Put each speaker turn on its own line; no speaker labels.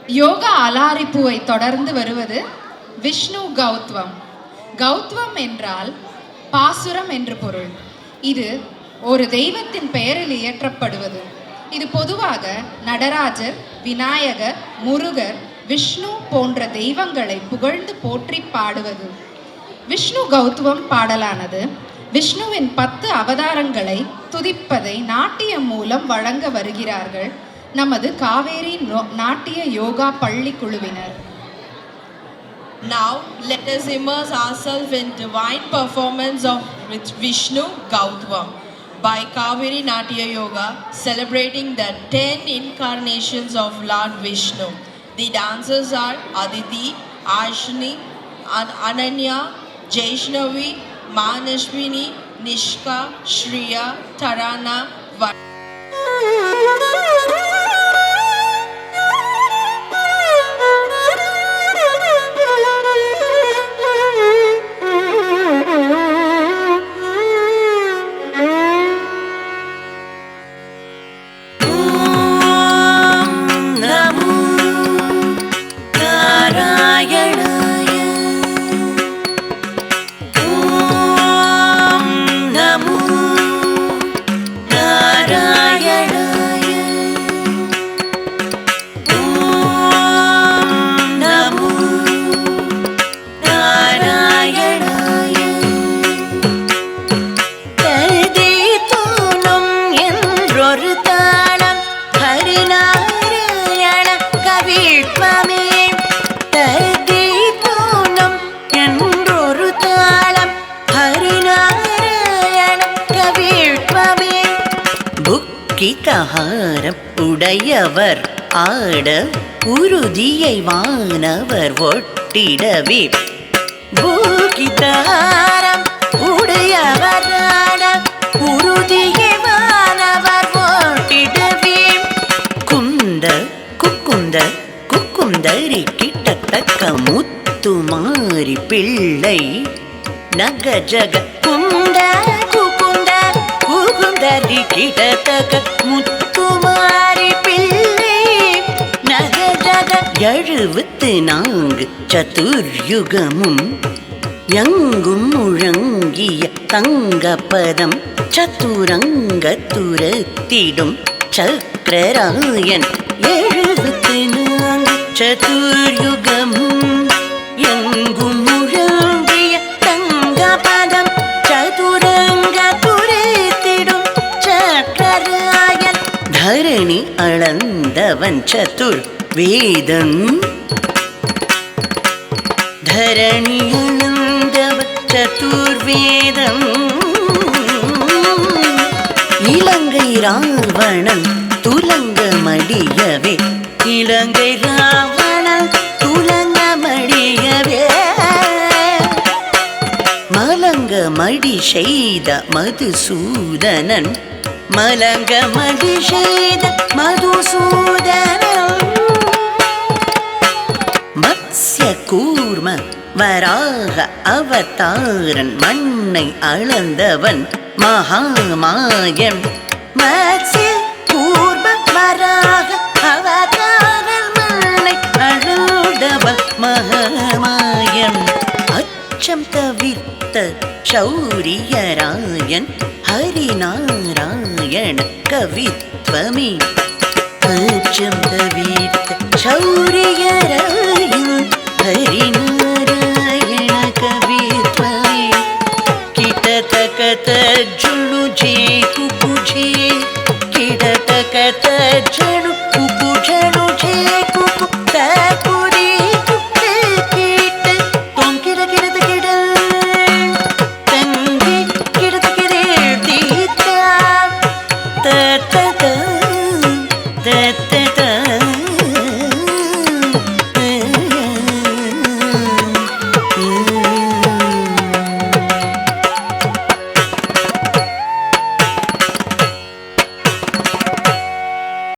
யோகா அலாரிப்பூவை தொடர்ந்து வருவது விஷ்ணு கௌத்வம். கௌத்வம் என்றால் பாசுரம் என்று பொருள். இது ஒரு தெய்வத்தின் பெயரில் இயற்றப்படுவது. இது பொதுவாக நடராஜர், விநாயகர், முருகர், விஷ்ணு போன்ற தெய்வங்களை புகழ்ந்து போற்றி பாடுவது. விஷ்ணு கௌத்வம் பாடலானது விஷ்ணுவின் 10 அவதாரங்களை துதிப்பதை நாட்டியம் மூலம் வழங்க வருகிறார்கள் நமது காவேரி நாட்டிய யோகா பள்ளி குழுவினர்.
Now let us immerse ourselves in divine performance of Vishnu Gautvam by Kaveri Natya Yoga, celebrating the 10 incarnations of Lord Vishnu. The dancers are Aditi, Ashni, Ananya, Jaishnavi, Manashwini, Nishka, Shriya, Tarana,
கீதஹாரம் உடையவர் ஆட உறுதியை வானவர் ஒட்டிடவே. பூகிதஹாரம் உடையவர் ஆட உறுதியை வானவர் ஒட்டிடவே. குந்த குக்குந்த குக்குந்தரி கிட்டத்தக்க முத்துமாரி பிள்ளை நகஜக குந்த குக்குந்த குகுந்தரி கிட்டத்தக்க முத்துமாரி பிள்ளை நகஜக 74 சதுர்யுகமும் எங்கும் முழங்கிய தங்கப்பதம் சதுரங்க துரத்திடும் சக்கரராயன் 74 சதுர்யுகமும் எங்கும் முழங்கிய தங்கப்பதம் சதுரங்க துரத்திடும் சக்கரராயன். தரணி அளந்தவன் சதுர் வேதம் தரணி அளந்தவன் சதுர்வேதம். இலங்கை ராவணன் துலங்க மடியவே இலங்கை ராவணன் துலங்க மடியவே. மலங்க மடி செய்த மதுசூதனன் மலங்க மடி செய்த மதுசூதனன். மத்ஸ்ய கூர்ம வராக அவதாரன் மண்ணை அளந்தவன் மகாமாயன். மத்ஸ்ய கூர்ம வராக அவதாரன் மண்ணை அளந்தவன் மகாமாயன். அச்சம் தவிர்த்த சௌரியராயன் ஹரிநாராயண கவித்வமே. அச்சம் தவிர்த்த சௌரியராயன் ஹரிநாராயண கவித்வமே. கிடதகத ஜுளுஜே குகுஜே கிடதகத